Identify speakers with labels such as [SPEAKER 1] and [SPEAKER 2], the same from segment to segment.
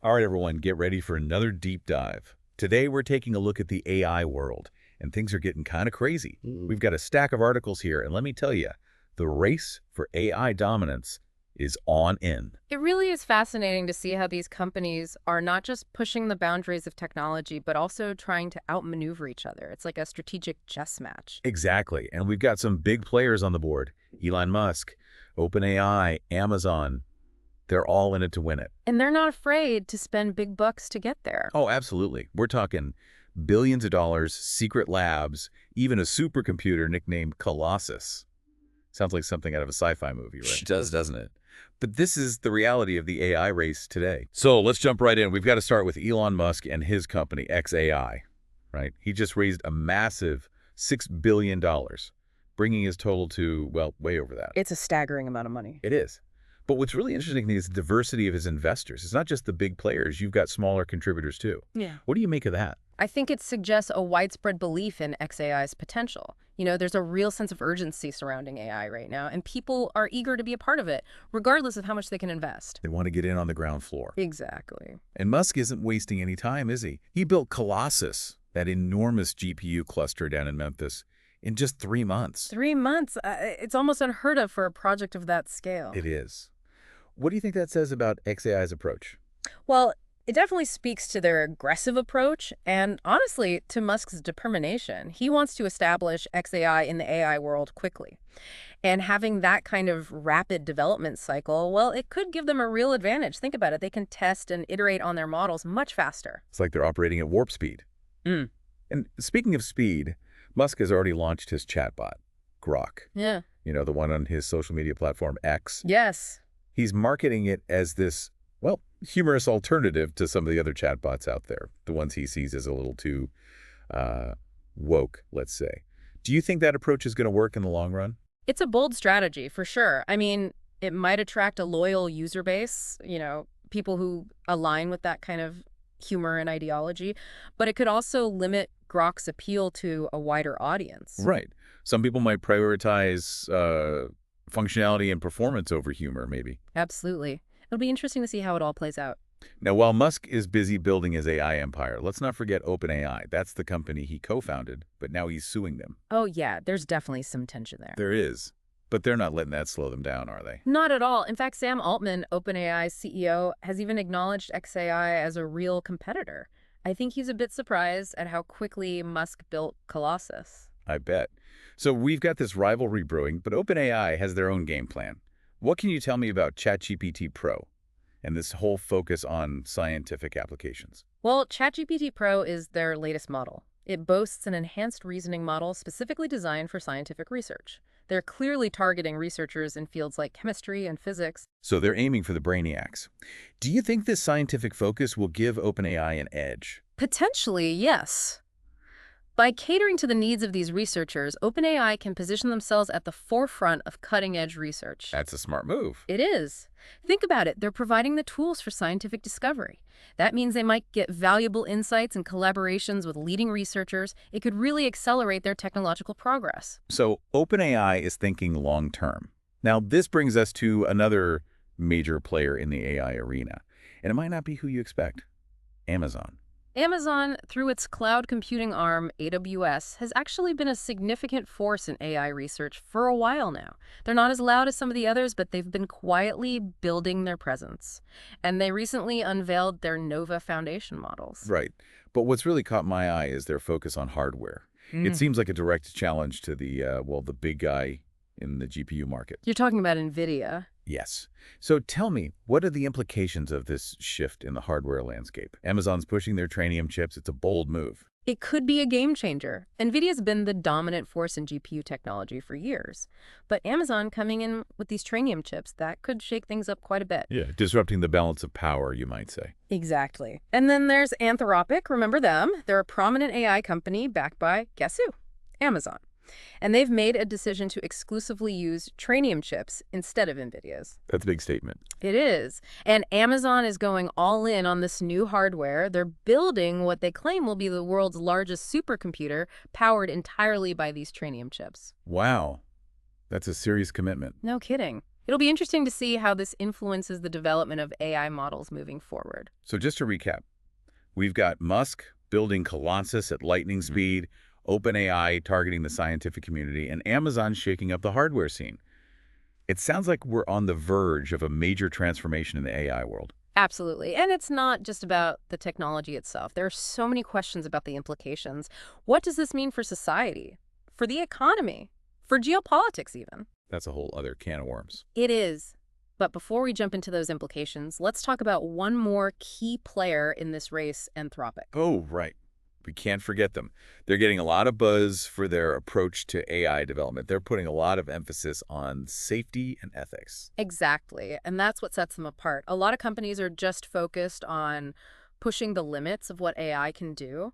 [SPEAKER 1] All right, everyone, get ready for another deep dive. Today, we're taking a look at the AI world, and things are getting kind of crazy.
[SPEAKER 2] Mm.
[SPEAKER 1] We've got a stack of articles here, and let me tell you, the race for AI dominance is on in.
[SPEAKER 3] It really is fascinating to see how these companies are not just pushing the boundaries of technology, but also trying to outmaneuver each other. It's like a strategic chess match.
[SPEAKER 1] Exactly, and we've got some big players on the board. Elon Musk, OpenAI, Amazon, they're all in it to win it.
[SPEAKER 3] And they're not afraid to spend big bucks to get there.
[SPEAKER 1] Oh, absolutely. We're talking billions of dollars, secret labs, even a supercomputer nicknamed Colossus. Sounds like something out of a sci-fi movie, right?
[SPEAKER 2] It does, doesn't it?
[SPEAKER 1] But this is the reality of the AI race today. So let's jump right in. We've got to start with Elon Musk and his company, xAI, right? He just raised a massive $6 billion, bringing his total to, well, way over that.
[SPEAKER 3] It's a staggering amount of money.
[SPEAKER 1] It is. But what's really interesting is the diversity of his investors. It's not just the big players. You've got smaller contributors, too.
[SPEAKER 3] Yeah.
[SPEAKER 1] What do you make of that?
[SPEAKER 3] I think it suggests a widespread belief in xAI's potential. You know, there's a real sense of urgency surrounding AI right now, and people are eager to be a part of it, regardless of how much they can invest.
[SPEAKER 1] They want to get in on the ground floor.
[SPEAKER 3] Exactly.
[SPEAKER 1] And Musk isn't wasting any time, is he? He built Colossus, that enormous GPU cluster down in Memphis, in just 3 months.
[SPEAKER 3] 3 months? It's almost unheard of for a project of that scale.
[SPEAKER 1] It is. What do you think that says about xAI's approach?
[SPEAKER 3] Well, it definitely speaks to their aggressive approach and, honestly, to Musk's determination. He wants to establish xAI in the AI world quickly. And having that kind of rapid development cycle, well, it could give them a real advantage. Think about it. They can test and iterate on their models much faster.
[SPEAKER 1] It's like they're operating at warp speed.
[SPEAKER 3] Mm.
[SPEAKER 1] And speaking of speed, Musk has already launched his chatbot, Grok.
[SPEAKER 3] Yeah.
[SPEAKER 1] You know, the one on his social media platform, X.
[SPEAKER 3] Yes.
[SPEAKER 1] He's marketing it as this, well, humorous alternative to some of the other chatbots out there, the ones he sees as a little too woke, let's say. Do you think that approach is going to work in the long run?
[SPEAKER 3] It's a bold strategy, for sure. I mean, it might attract a loyal user base, you know, people who align with that kind of humor and ideology, but it could also limit Grok's appeal to a wider audience.
[SPEAKER 1] Right. Some people might prioritize functionality and performance over humor, maybe.
[SPEAKER 3] Absolutely. It'll be interesting to see how it all plays out.
[SPEAKER 1] Now, while Musk is busy building his AI empire, let's not forget OpenAI. That's the company he co-founded, but now he's suing them.
[SPEAKER 3] Oh, yeah, there's definitely some tension there.
[SPEAKER 1] There is. But they're not letting that slow them down, are they?
[SPEAKER 3] Not at all. In fact, Sam Altman, OpenAI's CEO, has even acknowledged xAI as a real competitor. I think he's a bit surprised at how quickly Musk built Colossus.
[SPEAKER 1] I bet. So we've got this rivalry brewing, but OpenAI has their own game plan. What can you tell me about ChatGPT Pro and this whole focus on scientific applications?
[SPEAKER 3] Well, ChatGPT Pro is their latest model. It boasts an enhanced reasoning model specifically designed for scientific research. They're clearly targeting researchers in fields like chemistry and physics.
[SPEAKER 1] So they're aiming for the brainiacs. Do you think this scientific focus will give OpenAI an edge?
[SPEAKER 3] Potentially, yes. By catering to the needs of these researchers, OpenAI can position themselves at the forefront of cutting-edge research.
[SPEAKER 1] That's a smart move.
[SPEAKER 3] It is. Think about it. They're providing the tools for scientific discovery. That means they might get valuable insights and collaborations with leading researchers. It could really accelerate their technological progress.
[SPEAKER 1] So OpenAI is thinking long-term. Now, this brings us to another major player in the AI arena. And it might not be who you expect. Amazon.
[SPEAKER 3] Amazon, through its cloud computing arm, AWS, has actually been a significant force in AI research for a while now. They're not as loud as some of the others, but they've been quietly building their presence. And they recently unveiled their Nova Foundation models.
[SPEAKER 1] Right. But what's really caught my eye is their focus on hardware. It seems like a direct challenge to the big guy in the GPU market.
[SPEAKER 3] You're talking about NVIDIA.
[SPEAKER 1] Yes. So tell me, what are the implications of this shift in the hardware landscape? Amazon's pushing their Trainium chips. It's a bold move.
[SPEAKER 3] It could be a game changer. NVIDIA's been the dominant force in GPU technology for years. But Amazon coming in with these Trainium chips, that could shake things up quite a bit.
[SPEAKER 1] Yeah, disrupting the balance of power, you might say.
[SPEAKER 3] Exactly. And then there's Anthropic. Remember them? They're a prominent AI company backed by, guess who? Amazon. And they've made a decision to exclusively use Trainium chips instead of NVIDIA's.
[SPEAKER 1] That's a big statement.
[SPEAKER 3] It is. And Amazon is going all in on this new hardware. They're building what they claim will be the world's largest supercomputer powered entirely by these Trainium chips.
[SPEAKER 1] Wow. That's a serious commitment.
[SPEAKER 3] No kidding. It'll be interesting to see how this influences the development of AI models moving forward.
[SPEAKER 1] So just to recap, we've got Musk building Colossus at lightning speed, OpenAI targeting the scientific community, and Amazon shaking up the hardware scene. It sounds like we're on the verge of a major transformation in the AI world.
[SPEAKER 3] Absolutely. And it's not just about the technology itself. There are so many questions about the implications. What does this mean for society, for the economy, for geopolitics even?
[SPEAKER 1] That's a whole other can of worms.
[SPEAKER 3] It is. But before we jump into those implications, let's talk about one more key player in this race, Anthropic.
[SPEAKER 1] Oh, right. We can't forget them. They're getting a lot of buzz for their approach to AI development. They're putting a lot of emphasis on safety and ethics.
[SPEAKER 3] Exactly. And that's what sets them apart. A lot of companies are just focused on pushing the limits of what AI can do.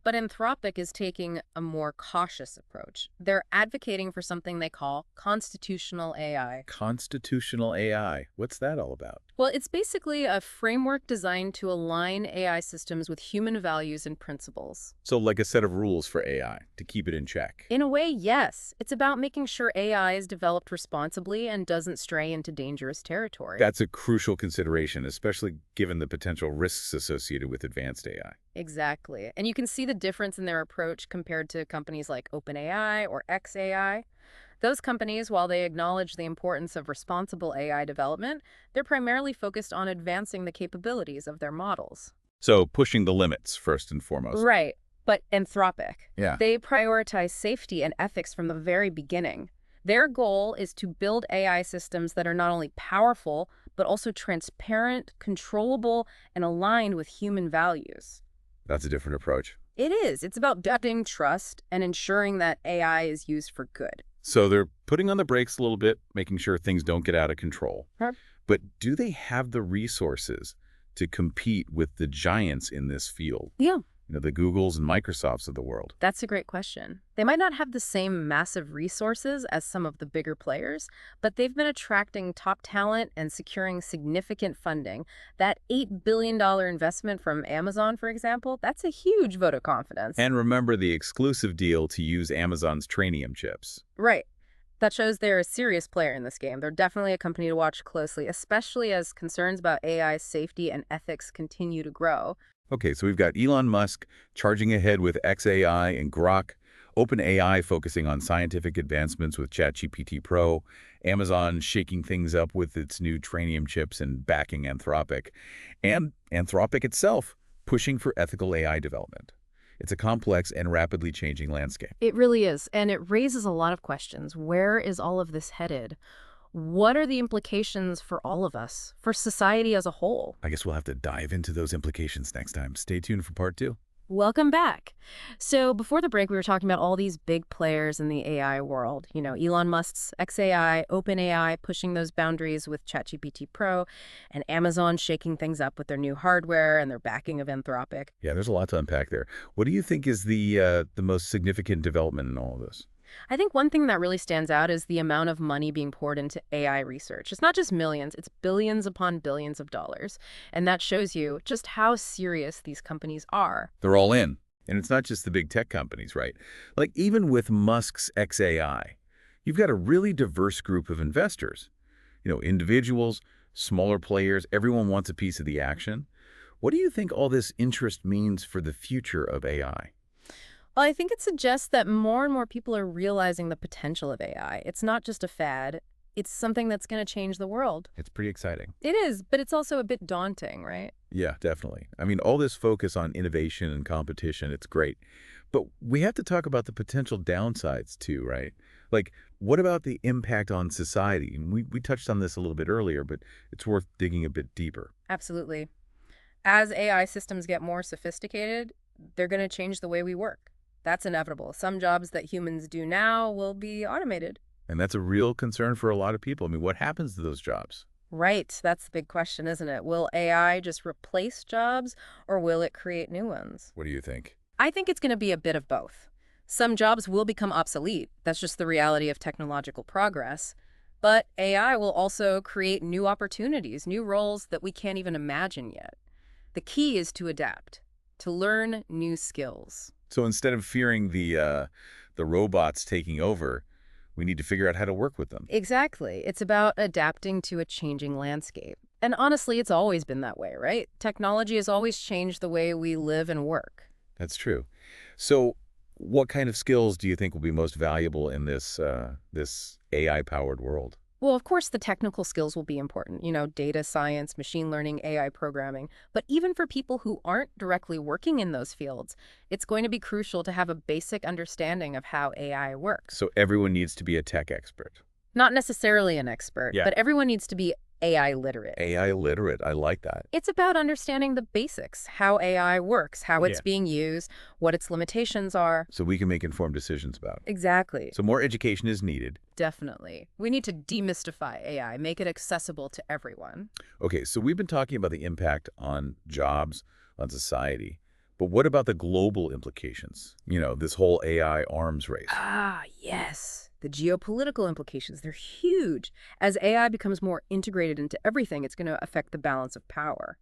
[SPEAKER 3] But Anthropic is taking a more cautious approach. They're advocating for something they call constitutional AI.
[SPEAKER 1] Constitutional AI. What's that all about?
[SPEAKER 3] Well, it's basically a framework designed to align AI systems with human values and principles.
[SPEAKER 1] So like a set of rules for AI to keep it in check.
[SPEAKER 3] In a way, yes. It's about making sure AI is developed responsibly and doesn't stray into dangerous territory.
[SPEAKER 1] That's a crucial consideration, especially given the potential risks associated with advanced AI.
[SPEAKER 3] Exactly. And you can see the difference in their approach compared to companies like OpenAI or xAI. Those companies, while they acknowledge the importance of responsible AI development, they're primarily focused on advancing the capabilities of their models.
[SPEAKER 1] So pushing the limits, first and foremost.
[SPEAKER 3] Right. But Anthropic,
[SPEAKER 1] Yeah.
[SPEAKER 3] they prioritize safety and ethics from the very beginning. Their goal is to build AI systems that are not only powerful, but also transparent, controllable, and aligned with human values.
[SPEAKER 1] That's a different approach.
[SPEAKER 3] It is. It's about building trust and ensuring that AI is used for good.
[SPEAKER 1] So they're putting on the brakes a little bit, making sure things don't get out of control.
[SPEAKER 3] Huh?
[SPEAKER 1] But do they have the resources to compete with the giants in this field?
[SPEAKER 3] Yeah.
[SPEAKER 1] The Googles and Microsofts of the world.
[SPEAKER 3] That's a great question. They might not have the same massive resources as some of the bigger players, but they've been attracting top talent and securing significant funding. That $8 billion investment from Amazon, for example, that's a huge vote of confidence.
[SPEAKER 1] And remember the exclusive deal to use Amazon's Trainium chips.
[SPEAKER 3] Right. That shows they're a serious player in this game. They're definitely a company to watch closely, especially as concerns about AI safety and ethics continue to grow.
[SPEAKER 1] Okay, so we've got Elon Musk charging ahead with xAI and Grok, OpenAI focusing on scientific advancements with ChatGPT Pro, Amazon shaking things up with its new Trainium chips and backing Anthropic, and Anthropic itself pushing for ethical AI development. It's a complex and rapidly changing landscape.
[SPEAKER 3] It really is, and it raises a lot of questions. Where is all of this headed? What are the implications for all of us, for society as a whole?
[SPEAKER 1] I guess we'll have to dive into those implications next time. Stay tuned for part 2.
[SPEAKER 3] Welcome back. So before the break, we were talking about all these big players in the AI world. Elon Musk's xAI, OpenAI pushing those boundaries with ChatGPT Pro, and Amazon shaking things up with their new hardware and their backing of Anthropic.
[SPEAKER 1] Yeah, there's a lot to unpack there. What do you think is the most significant development in all of this?
[SPEAKER 3] I think one thing that really stands out is the amount of money being poured into AI research. It's not just millions, it's billions upon billions of dollars. And that shows you just how serious these companies are.
[SPEAKER 1] They're all in. And it's not just the big tech companies, right? Like even with Musk's xAI, you've got a really diverse group of investors. Individuals, smaller players, everyone wants a piece of the action. What do you think all this interest means for the future of AI?
[SPEAKER 3] Well, I think it suggests that more and more people are realizing the potential of AI. It's not just a fad. It's something that's going to change the world.
[SPEAKER 1] It's pretty exciting.
[SPEAKER 3] It is, but it's also a bit daunting, right?
[SPEAKER 1] Yeah, definitely. I mean, all this focus on innovation and competition, it's great. But we have to talk about the potential downsides too, right? Like, what about the impact on society? And we touched on this a little bit earlier, but it's worth digging a bit deeper.
[SPEAKER 3] Absolutely. As AI systems get more sophisticated, they're going to change the way we work. That's inevitable. Some jobs that humans do now will be automated.
[SPEAKER 1] And that's a real concern for a lot of people. I mean, what happens to those jobs?
[SPEAKER 3] Right. That's the big question, isn't it? Will AI just replace jobs or will it create new ones?
[SPEAKER 1] What do you think?
[SPEAKER 3] I think it's going to be a bit of both. Some jobs will become obsolete. That's just the reality of technological progress. But AI will also create new opportunities, new roles that we can't even imagine yet. The key is to adapt, to learn new skills.
[SPEAKER 1] So instead of fearing the robots taking over, We need to figure out how to work with them.
[SPEAKER 3] Exactly. It's about adapting to a changing landscape. And honestly, it's always been that way, right? Technology has always changed the way we live and work.
[SPEAKER 1] That's true. So what kind of skills do you think will be most valuable in this AI-powered world?
[SPEAKER 3] Well, of course, the technical skills will be important, data science, machine learning, AI programming. But even for people who aren't directly working in those fields, it's going to be crucial to have a basic understanding of how AI works.
[SPEAKER 1] So everyone needs to be a tech expert.
[SPEAKER 3] Not necessarily an expert,
[SPEAKER 1] Yeah.
[SPEAKER 3] but everyone needs to be AI literate.
[SPEAKER 1] AI literate, I like that.
[SPEAKER 3] It's about understanding the basics, how AI works, how it's
[SPEAKER 1] Yeah.
[SPEAKER 3] being used, what its limitations are.
[SPEAKER 1] So we can make informed decisions about it.
[SPEAKER 3] Exactly.
[SPEAKER 1] So more education is needed.
[SPEAKER 3] Definitely. We need to demystify AI, make it accessible to everyone.
[SPEAKER 1] Okay, so we've been talking about the impact on jobs, on society. But what about the global implications? This whole AI arms race.
[SPEAKER 3] Ah, yes. The geopolitical implications, they're huge. As AI becomes more integrated into everything, it's going to affect the balance of power.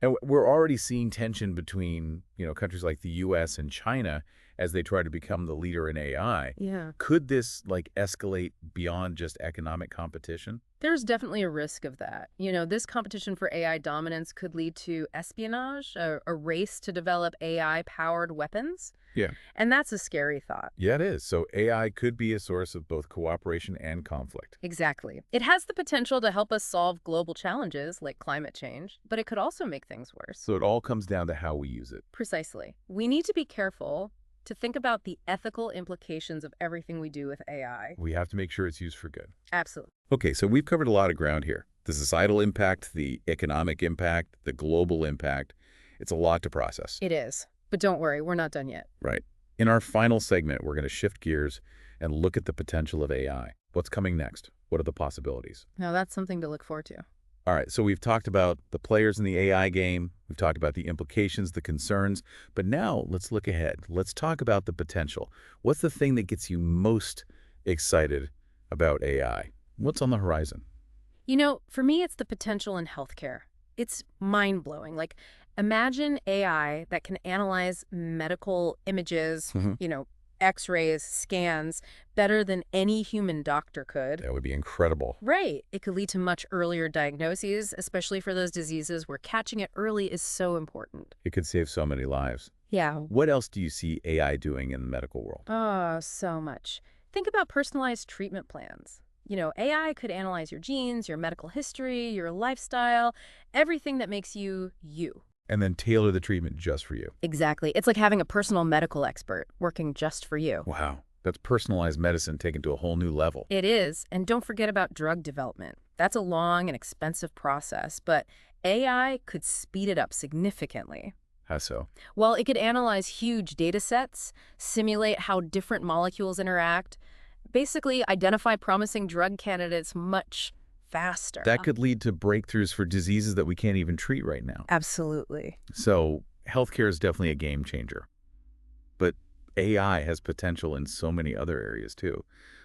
[SPEAKER 1] And we're already seeing tension between, countries like the US and China as they try to become the leader in AI.
[SPEAKER 3] Yeah.
[SPEAKER 1] Could this escalate beyond just economic competition?
[SPEAKER 3] There's definitely a risk of that. This competition for AI dominance could lead to espionage, a race to develop AI-powered weapons.
[SPEAKER 1] Yeah.
[SPEAKER 3] And that's a scary thought.
[SPEAKER 1] Yeah, it is. So AI could be a source of both cooperation and conflict.
[SPEAKER 3] Exactly. It has the potential to help us solve global challenges like climate change, but it could also make things worse.
[SPEAKER 1] So it all comes down to how we use it.
[SPEAKER 3] Precisely. We need to be careful to think about the ethical implications of everything we do with AI.
[SPEAKER 1] We have to make sure it's used for good.
[SPEAKER 3] Absolutely.
[SPEAKER 1] Okay, so we've covered a lot of ground here. The societal impact, the economic impact, the global impact. It's a lot to process.
[SPEAKER 3] It is. But don't worry, we're not done yet.
[SPEAKER 1] Right. In our final segment, we're going to shift gears and look at the potential of AI. What's coming next? What are the possibilities?
[SPEAKER 3] Now, that's something to look forward to.
[SPEAKER 1] All right, so we've talked about the players in the AI game. We've talked about the implications, the concerns. But now let's look ahead. Let's talk about the potential. What's the thing that gets you most excited about AI? What's on the horizon?
[SPEAKER 3] For me, it's the potential in healthcare. It's mind-blowing. Imagine AI that can analyze medical images, X-rays, scans, better than any human doctor could.
[SPEAKER 1] That would be incredible.
[SPEAKER 3] Right. It could lead to much earlier diagnoses, especially for those diseases where catching it early is so important.
[SPEAKER 1] It could save so many lives.
[SPEAKER 3] Yeah.
[SPEAKER 1] What else do you see AI doing in the medical world?
[SPEAKER 3] Oh, so much. Think about personalized treatment plans. AI could analyze your genes, your medical history, your lifestyle, everything that makes you you.
[SPEAKER 1] And then tailor the treatment just for you.
[SPEAKER 3] Exactly. It's like having a personal medical expert working just for you.
[SPEAKER 1] Wow. That's personalized medicine taken to a whole new level.
[SPEAKER 3] It is. And don't forget about drug development. That's a long and expensive process, but AI could speed it up significantly.
[SPEAKER 1] How so?
[SPEAKER 3] Well, it could analyze huge data sets, simulate how different molecules interact, basically identify promising drug candidates much faster.
[SPEAKER 1] That could lead to breakthroughs for diseases that we can't even treat right now.
[SPEAKER 3] Absolutely.
[SPEAKER 1] So healthcare is definitely a game changer. But AI has potential in so many other areas too.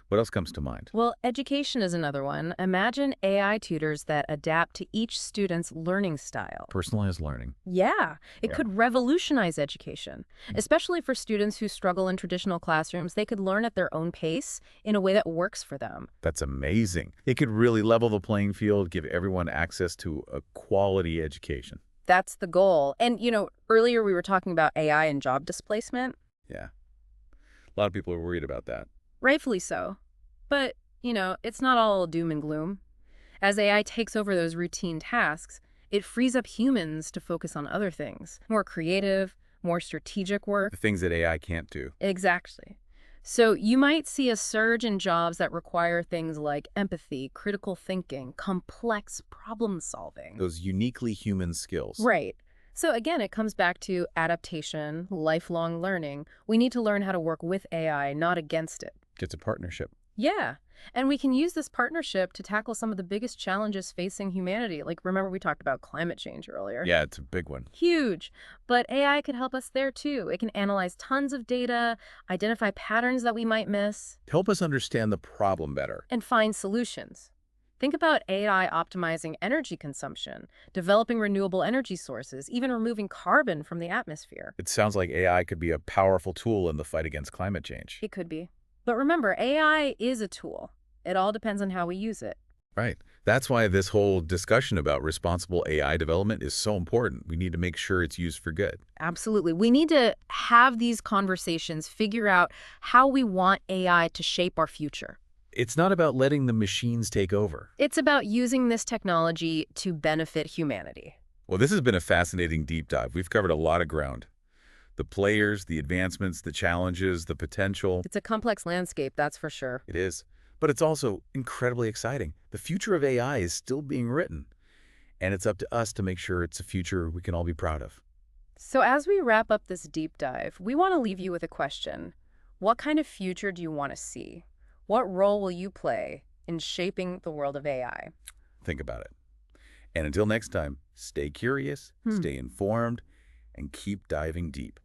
[SPEAKER 1] What else comes to mind?
[SPEAKER 3] Well, education is another one. Imagine AI tutors that adapt to each student's learning style.
[SPEAKER 1] Personalized learning.
[SPEAKER 3] Yeah, it
[SPEAKER 1] Yeah.
[SPEAKER 3] could revolutionize education, especially for students who struggle in traditional classrooms. They could learn at their own pace in a way that works for them.
[SPEAKER 1] That's amazing. It could really level the playing field, give everyone access to a quality education.
[SPEAKER 3] That's the goal. And, earlier we were talking about AI and job displacement.
[SPEAKER 1] Yeah. A lot of people are worried about that.
[SPEAKER 3] Rightfully so. But, it's not all doom and gloom. As AI takes over those routine tasks, it frees up humans to focus on other things. More creative, more strategic work.
[SPEAKER 1] The things that AI can't do.
[SPEAKER 3] Exactly. So you might see a surge in jobs that require things like empathy, critical thinking, complex problem solving.
[SPEAKER 1] Those uniquely human skills.
[SPEAKER 3] Right. So again, it comes back to adaptation, lifelong learning. We need to learn how to work with AI, not against it.
[SPEAKER 1] It's a partnership.
[SPEAKER 3] Yeah. And we can use this partnership to tackle some of the biggest challenges facing humanity. Remember we talked about climate change earlier?
[SPEAKER 1] Yeah, it's a big one.
[SPEAKER 3] Huge. But AI could help us there too. It can analyze tons of data, identify patterns that we might miss,
[SPEAKER 1] Help us understand the problem better.
[SPEAKER 3] and find solutions. Think about AI optimizing energy consumption, developing renewable energy sources, even removing carbon from the atmosphere.
[SPEAKER 1] It sounds like AI could be a powerful tool in the fight against climate change.
[SPEAKER 3] It could be. But remember, AI is a tool. It all depends on how we use it.
[SPEAKER 1] Right. That's why this whole discussion about responsible AI development is so important. We need to make sure it's used for good.
[SPEAKER 3] Absolutely. We need to have these conversations, figure out how we want AI to shape our future.
[SPEAKER 1] It's not about letting the machines take over.
[SPEAKER 3] It's about using this technology to benefit humanity.
[SPEAKER 1] Well, this has been a fascinating deep dive. We've covered a lot of ground. The players, the advancements, the challenges, the potential.
[SPEAKER 3] It's a complex landscape, that's for sure.
[SPEAKER 1] It is. But it's also incredibly exciting. The future of AI is still being written, and it's up to us to make sure it's a future we can all be proud of.
[SPEAKER 3] So as we wrap up this deep dive, we want to leave you with a question. What kind of future do you want to see? What role will you play in shaping the world of AI?
[SPEAKER 1] Think about it. And until next time, stay curious, stay informed, and keep diving deep.